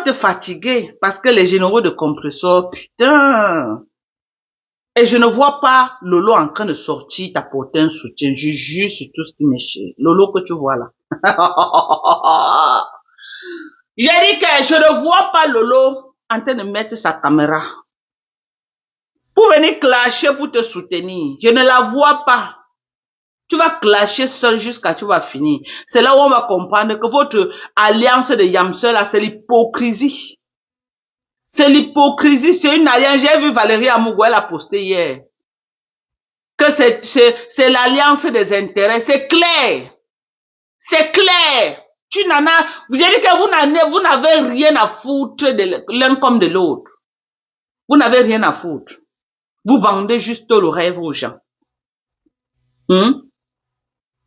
te fatiguer parce que les généraux de compresseur, putain. Et je ne vois pas Lolo en train de sortir, t'apporter un soutien. Je jure sur tout ce qui m'échappe. Lolo que tu vois là. J'ai dit que je ne vois pas Lolo en train de mettre sa caméra pour venir clasher pour te soutenir. Je ne la vois pas. Tu vas clasher seul jusqu'à tu vas finir. C'est là où on va comprendre que votre alliance de Yamsel là, c'est l'hypocrisie. C'est l'hypocrisie, c'est une alliance. J'ai vu Valérie Amougou, elle a posté hier. Que c'est l'alliance des intérêts. C'est clair. C'est clair. Tu n'en as, vous avez dit que vous n'avez rien à foutre de l'un comme de l'autre. Vous n'avez rien à foutre. Vous vendez juste le rêve aux gens.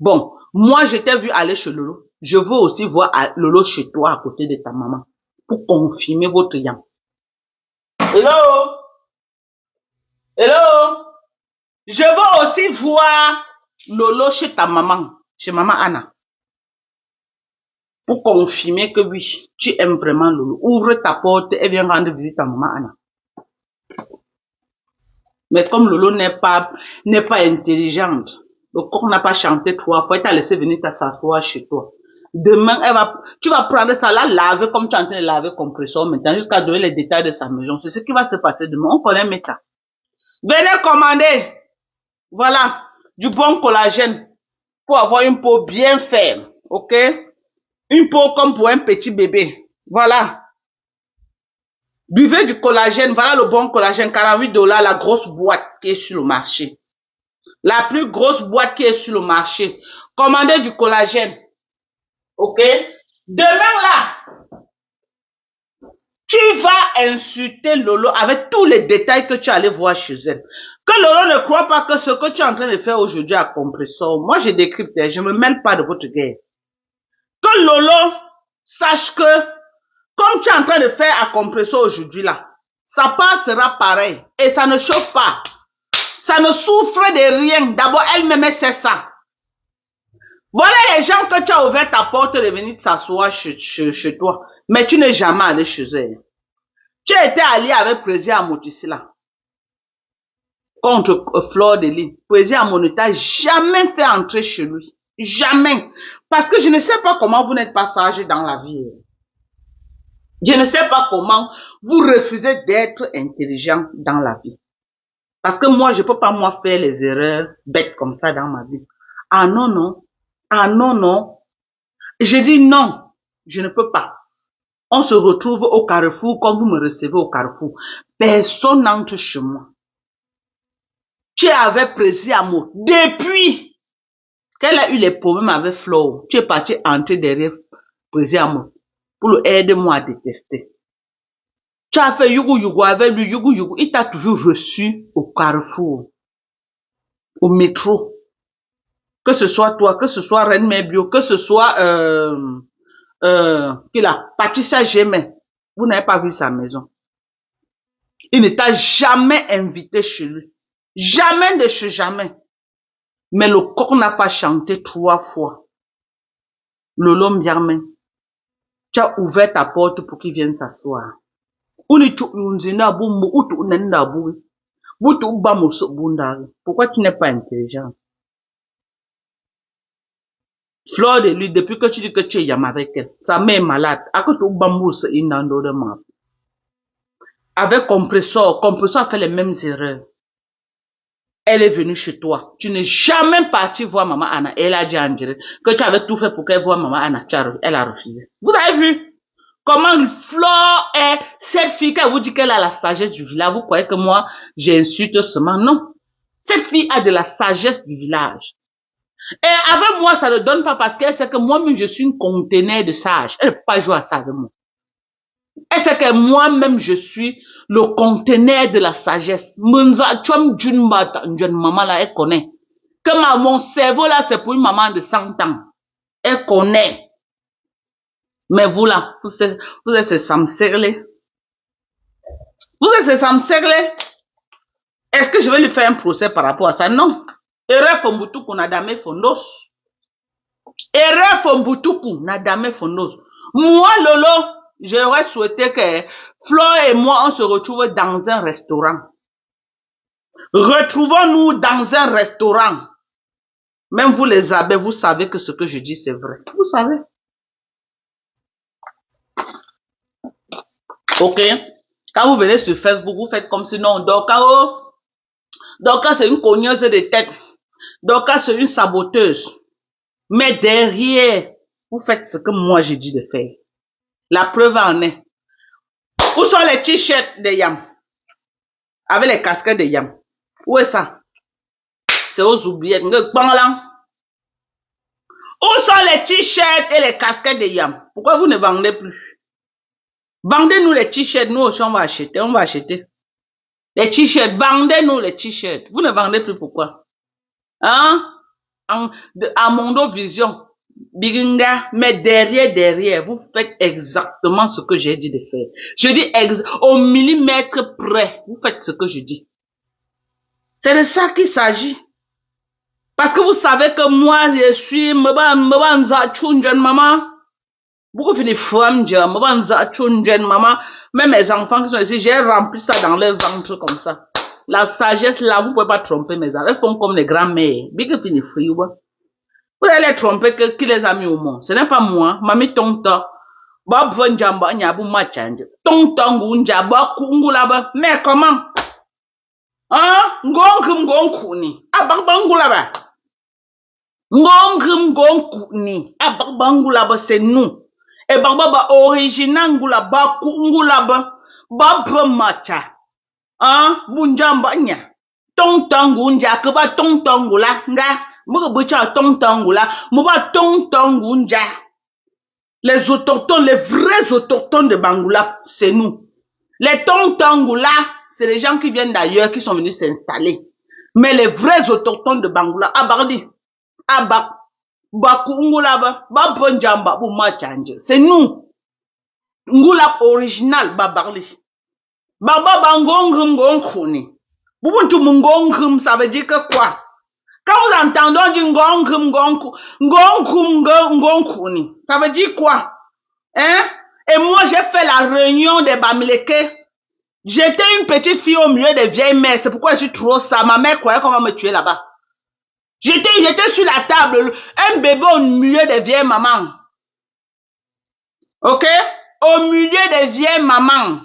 Bon, moi, je t'ai vu aller chez Lolo. Je veux aussi voir Lolo chez toi, à côté de ta maman, pour confirmer votre yam. Hello? Hello? Je veux aussi voir Lolo chez ta maman, chez maman Anna. Pour confirmer que oui, tu aimes vraiment Lolo. Ouvre ta porte et viens rendre visite à maman Anna. Mais comme Lolo n'est pas intelligente, le corps n'a pas chanté 3 fois, elle t'a laissé venir t'asseoir chez toi. Demain, tu vas prendre ça là, laver comme tu es en train de laver compresseur maintenant, jusqu'à donner les détails de sa maison. C'est ce qui va se passer demain. On connaît Meta. Venez commander. Voilà. Du bon collagène. Pour avoir une peau bien ferme. Ok? Une peau comme pour un petit bébé. Voilà. Buvez du collagène. Voilà le bon collagène. 48 $, la grosse boîte qui est sur le marché. La plus grosse boîte qui est sur le marché. Commandez du collagène. Ok? Demain là, tu vas insulter Lolo avec tous les détails que tu allais voir chez elle. Que Lolo ne croit pas que ce que tu es en train de faire aujourd'hui à Compressor, moi je décrypte, je me mêle pas de votre guerre. Que Lolo sache que, comme tu es en train de faire à Compressor aujourd'hui là, sa part sera pareil et ça ne chauffe pas. Ça ne souffre de rien. D'abord, elle-même sait ça. Voilà les gens que tu as ouvert ta porte de venir t'asseoir chez toi. Mais tu n'es jamais allé chez elle. Tu étais allé avec Président Amotisila contre Fleur de Lys. Président Amon ne t'a jamais fait entrer chez lui. Jamais. Parce que je ne sais pas comment vous n'êtes pas sage dans la vie. Je ne sais pas comment vous refusez d'être intelligent dans la vie. Parce que moi, je ne peux pas moi faire les erreurs bêtes comme ça dans ma vie. Ah non, non. Ah non, non. Je dis non. Je ne peux pas. On se retrouve au carrefour comme vous me recevez au carrefour. Personne n'entre chez moi. Tu avais précis à moi. Depuis qu'elle a eu les problèmes avec Flo, tu es parti entrer derrière précis à moi pour aider moi à détester. Tu as fait yougou yougou avec lui, yougou yougou. Il t'a toujours reçu au carrefour, au métro. Que ce soit toi, que ce soit Reine Mébio, que ce soit Patricia Gémet, vous n'avez pas vu sa maison. Il ne t'a jamais invité chez lui. Jamais de chez jamais. Mais le corps n'a pas chanté 3 fois. Lolo Mbiarmen, tu as ouvert ta porte pour qu'il vienne s'asseoir. Pourquoi tu n'es pas intelligent? Fleur de Lys, depuis que tu dis que tu es yam avec elle, sa mère est malade. Avec Compressor a fait les mêmes erreurs. Elle est venue chez toi. Tu n'es jamais parti voir maman Anna. Elle a dit en direct que tu avais tout fait pour qu'elle voie maman Anna. Elle a refusé. Vous avez vu comment Fleur est cette fille qui vous dit qu'elle a la sagesse du village. Vous croyez que moi, j'insulte seulement? Non. Cette fille a de la sagesse du village. Et avec moi, ça ne donne pas parce qu'elle sait que moi-même, je suis une conteneur de sage. Elle ne peut pas jouer à ça avec moi. Elle sait que moi-même, je suis le conteneur de la sagesse. Maman là, elle connaît. Que mon cerveau là, c'est pour une maman de 100 ans. Elle connaît. Mais vous là, vous êtes ces samserlés. Vous êtes ces samserlés. Est-ce que je vais lui faire un procès par rapport à ça? Non. Erreur Fombutuku Nadame Fondos. Erreur Fombutuku Nadame Fondos. Moi, Lolo, j'aurais souhaité que Flo et moi, on se retrouve dans un restaurant. Retrouvons-nous dans un restaurant. Même vous les abbés, vous savez que ce que je dis, c'est vrai. Vous savez. Ok? Quand vous venez sur Facebook, vous faites comme si non, Dorcas, c'est une cogneuse de tête. Dorcas, c'est une saboteuse. Mais derrière, vous faites ce que moi j'ai dit de faire. La preuve en est. Où sont les t-shirts de Yam? Avec les casquettes de Yam. Où est ça? C'est aux oubliettes. Où sont les t-shirts et les casquettes de Yam? Pourquoi vous ne vendez plus? Vendez-nous les t-shirts, nous aussi on va acheter. Les t-shirts, vendez-nous les t-shirts. Vous ne vendez plus pourquoi? Hein? À Mondo Vision, Biginga, mais derrière, vous faites exactement ce que j'ai dit de faire. Je dis au millimètre près, vous faites ce que je dis. C'est de ça qu'il s'agit. Parce que vous savez que moi, je suis, maman. Beaucoup finissent femme, maman. Même mes enfants qui sont ici, j'ai rempli ça dans leur ventre comme ça. La sagesse là, vous pouvez pas tromper mes enfants. Elles font comme les grands-mères. Vous allez les tromper qui les a mis au monde. Ce n'est pas moi. Mami tonton. Bob Vonjamba nyabu machanje. Tonton gunjaba kungulaba. Mais comment? Hein? Ngongkuni. Abangulaba. Ngongkuni. Abangulaba, c'est nous. Et baba original ngulaba kungulaba. Bob macha. Hein? Bunjamba nya. Tonton gunja keba tonton ngula nga. Les autochtones, les vrais autochtones de Bangoula, c'est nous. Les tontongoula, c'est les gens qui viennent d'ailleurs, qui sont venus s'installer. Mais les vrais autochtones de Bangoula, c'est nous. Ngula original, babarli. Baba bangongum gongkuni. Bubuntu mungongum, ça veut dire que quoi? Quand vous entendez on dit ngongkuni, ça veut dire quoi? Hein? Et moi, j'ai fait la réunion des Bamileke. J'étais une petite fille au milieu des vieilles mères. C'est pourquoi je suis trop ça. Ma mère croyait qu'on va me tuer là-bas. J'étais sur la table, un bébé au milieu des vieilles mamans. Ok? Au milieu des vieilles mamans.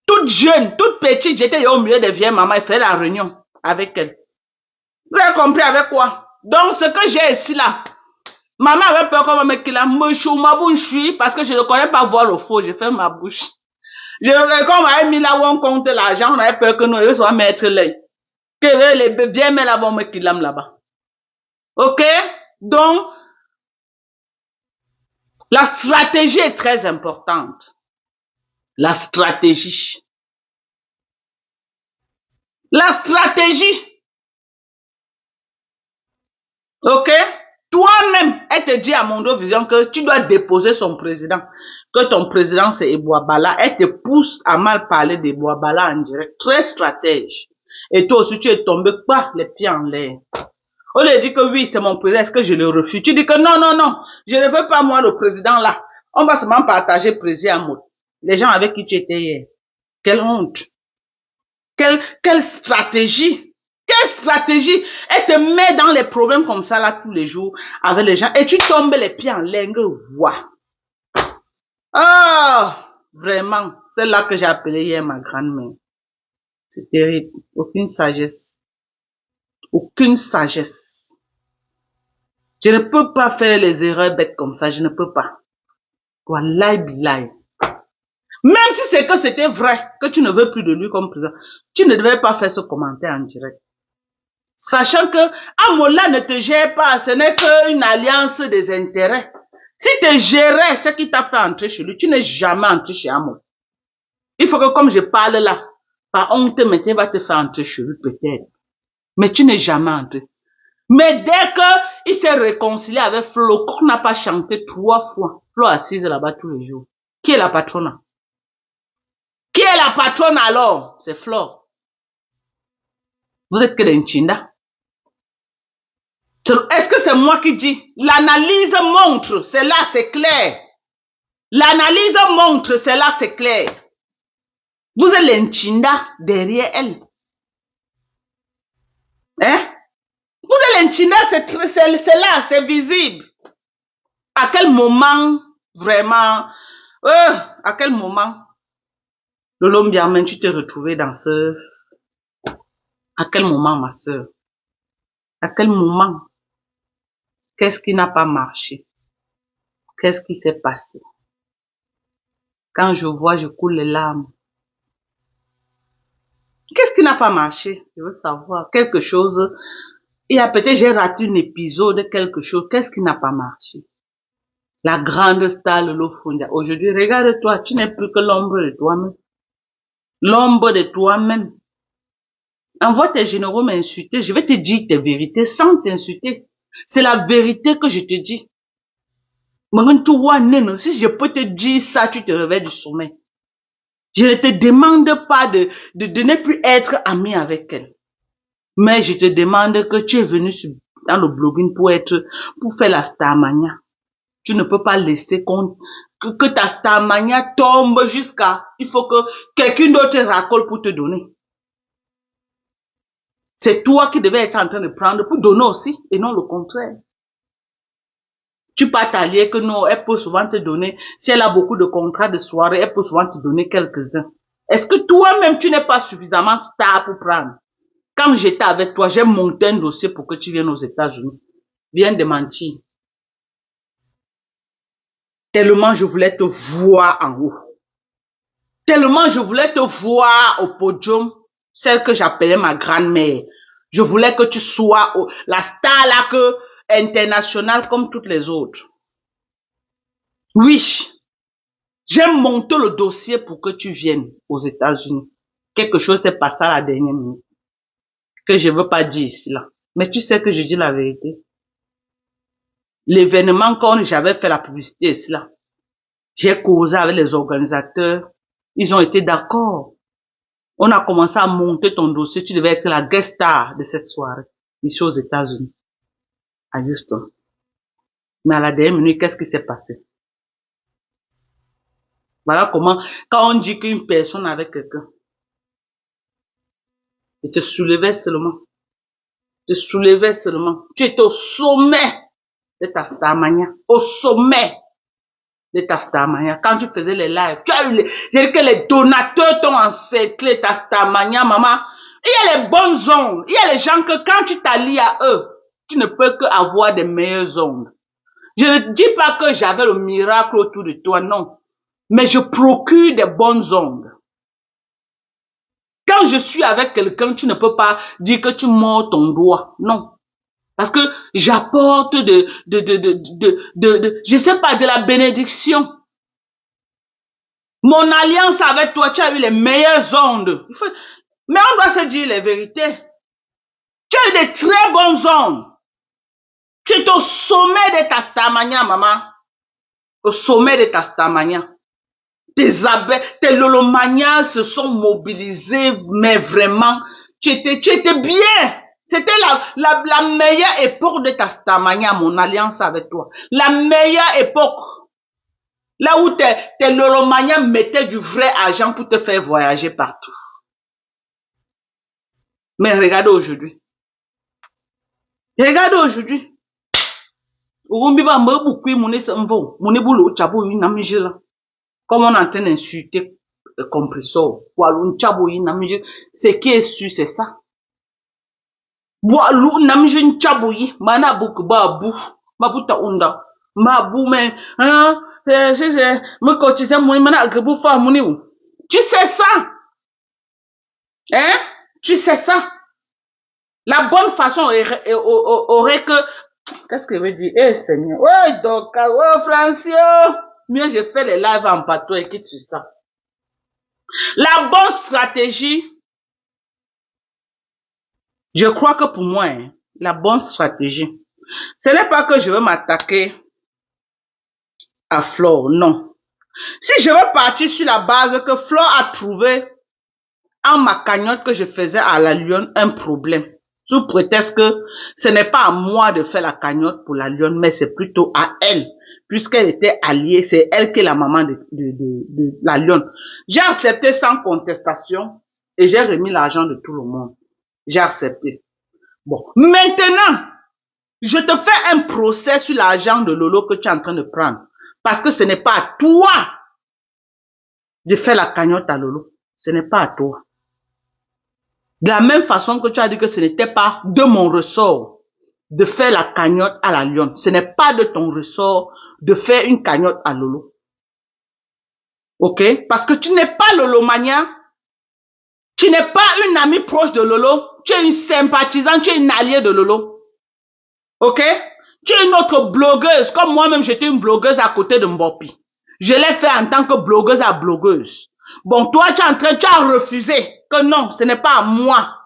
Toute jeune, toute petite, j'étais au milieu des vieilles mamans. Il fait la réunion avec elle. Vous avez compris avec quoi? Donc, ce que j'ai ici là, maman avait peur qu'on va me killer, parce que je ne connais pas voir le faux, je fais ma bouche. Quand on m'avait mis là où on compte l'argent, on avait peur que nous soyons mettre l'œil. Que les vieilles mères là vont me killer là-bas. Ok? Donc, la stratégie est très importante. La stratégie. La stratégie. Ok? Toi-même, elle te dit à Mondo Vision que tu dois déposer son président. Que ton président c'est Ebouabala. Elle te pousse à mal parler d'Ebouabala en direct. Très stratège. Et toi aussi, tu es tombé pas les pieds en l'air. On lui dit que oui, c'est mon président. Est-ce que je le refuse? Tu dis que non. Je ne veux pas moi le président là. On va seulement partager président. Les gens avec qui tu étais hier. Quelle honte. Quelle stratégie. Quelle stratégie? Elle te met dans les problèmes comme ça là tous les jours avec les gens et tu tombes les pieds en l'air. Oh, vraiment, c'est là que j'ai appelé hier ma grand-mère. C'est terrible. Aucune sagesse. Aucune sagesse. Je ne peux pas faire les erreurs bêtes comme ça. Je ne peux pas. Wallahi billahi. Même si c'est que c'était vrai, que tu ne veux plus de lui comme président, tu ne devais pas faire ce commentaire en direct. Sachant que Amola ne te gère pas, ce n'est qu'une alliance des intérêts. Si tu gérais ce qui t'a fait entrer chez lui, tu n'es jamais entré chez Amola. Il faut que comme je parle là, par honte maintenant il va te faire entrer chez lui peut-être. Mais tu n'es jamais entré. Mais dès qu'il s'est réconcilié avec Flo, qu'on n'a pas chanté 3 fois, Flo assise là-bas tous les jours. Qui est la patronne? Qui est la patronne alors? C'est Flo. Vous êtes que des Nchinda. Est-ce que c'est moi qui dis? L'analyse montre, c'est là, c'est clair. L'analyse montre, c'est là, c'est clair. Vous êtes l'Nchinda derrière elle. Hein? Vous êtes l'Nchinda, c'est là, c'est visible. À quel moment, vraiment, à quel moment, Lolo Mbiamen, tu t'es retrouvé dans ce... À quel moment, ma soeur? À quel moment? Qu'est-ce qui n'a pas marché? Qu'est-ce qui s'est passé? Quand je vois, je coule les larmes. Qu'est-ce qui n'a pas marché? Je veux savoir. Quelque chose. Il y a peut-être, j'ai raté un épisode, quelque chose. Qu'est-ce qui n'a pas marché? La grande star Lolo Fondia. Aujourd'hui, regarde-toi, tu n'es plus que l'ombre de toi-même. L'ombre de toi-même. Envoie tes généraux m'insulter. Je vais te dire tes vérités sans t'insulter. C'est la vérité que je te dis. Si je peux te dire ça, tu te réveilles du sommeil. Je ne te demande pas de ne plus être ami avec elle. Mais je te demande que tu es venu dans le blogging pour faire la starmania. Tu ne peux pas laisser que ta starmania tombe jusqu'à, il faut que quelqu'un d'autre racole pour te donner. C'est toi qui devais être en train de prendre pour donner aussi, et non le contraire. Tu peux t'allier que non, elle peut souvent te donner, si elle a beaucoup de contrats de soirée, elle peut souvent te donner quelques-uns. Est-ce que toi-même, tu n'es pas suffisamment star pour prendre? Quand j'étais avec toi, j'ai monté un dossier pour que tu viennes aux États-Unis. Viens de mentir. Tellement je voulais te voir en haut. Tellement je voulais te voir au podium, celle que j'appelais ma grand-mère. Je voulais que tu sois la star là internationale comme toutes les autres. Oui, j'ai monté le dossier pour que tu viennes aux États-Unis. Quelque chose s'est passé à la dernière minute que je ne veux pas dire ici là. Mais tu sais que je dis la vérité. L'événement quand j'avais fait la publicité ici là, j'ai causé avec les organisateurs. Ils ont été d'accord. On a commencé à monter ton dossier. Tu devais être la guest star de cette soirée ici aux États-Unis, à Houston. Mais à la dernière minute, qu'est-ce qui s'est passé? Voilà comment, quand on dit qu'une personne avec quelqu'un, il te soulevait seulement. Te soulevait seulement. Tu étais au sommet de ta starmania. Au sommet de ta starmania. Quand tu faisais les lives, tu as eu que les donateurs t'ont encerclé ta starmania, maman. Il y a les bonnes ondes. Il y a les gens que quand tu t'allies à eux, tu ne peux que avoir des meilleures ondes. Je ne dis pas que j'avais le miracle autour de toi, non. Mais je procure des bonnes ondes. Quand je suis avec quelqu'un, tu ne peux pas dire que tu mords ton doigt. Non. Parce que j'apporte je sais pas, de la bénédiction. Mon alliance avec toi, tu as eu les meilleures ondes. Mais on doit se dire les vérités. Tu as eu des très bonnes ondes. Tu es au sommet de ta starmania, maman. Au sommet de ta starmania. Tes abeilles, tes lolomanias se sont mobilisés, mais vraiment, tu étais bien. C'était la meilleure époque de ta starmania, mon alliance avec toi. La meilleure époque. Là où tes lolomanias mettaient du vrai argent pour te faire voyager partout. Mais regardez aujourd'hui. Regardez aujourd'hui. Comme on est en train d'insulter le compresseur. Ce qui est sûr, c'est ça. Tu sais ça? Hein? Tu sais ça? La bonne façon aurait que... Qu'est-ce que je veux dire? Eh Seigneur. Ouais, donc, ouais, Francio. Mieux je fais les lives en bateau et que tu sais ça. La bonne stratégie, je crois que pour moi, hein, la bonne stratégie, ce n'est pas que je veux m'attaquer à Flore, non. Si je veux partir sur la base que Flore a trouvé en ma cagnotte que je faisais à la Lyon un problème, sous prétexte que ce n'est pas à moi de faire la cagnotte pour la Lyon, mais c'est plutôt à elle. puisqu'elle était alliée, c'est elle qui est la maman de la lionne. J'ai accepté sans contestation et j'ai remis l'argent de tout le monde. J'ai accepté. Bon, maintenant, je te fais un procès sur l'argent de Lolo que tu es en train de prendre. Parce que ce n'est pas à toi de faire la cagnotte à Lolo. Ce n'est pas à toi. De la même façon que tu as dit que ce n'était pas de mon ressort de faire la cagnotte à la lionne. Ce n'est pas de ton ressort de faire une cagnotte à Lolo. Ok? Parce que tu n'es pas Lolomania. Tu n'es pas une amie proche de Lolo. Tu es une sympathisante, tu es une alliée de Lolo. Ok? Tu es une autre blogueuse. Comme moi-même, j'étais une blogueuse à côté de Mbopi. Je l'ai fait en tant que blogueuse à blogueuse. Bon, toi, tu as refusé que non, ce n'est pas à moi.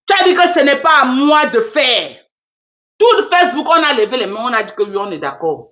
Tu as dit que ce n'est pas à moi de faire. Tout le Facebook, on a levé les mains, on a dit que oui, on est d'accord.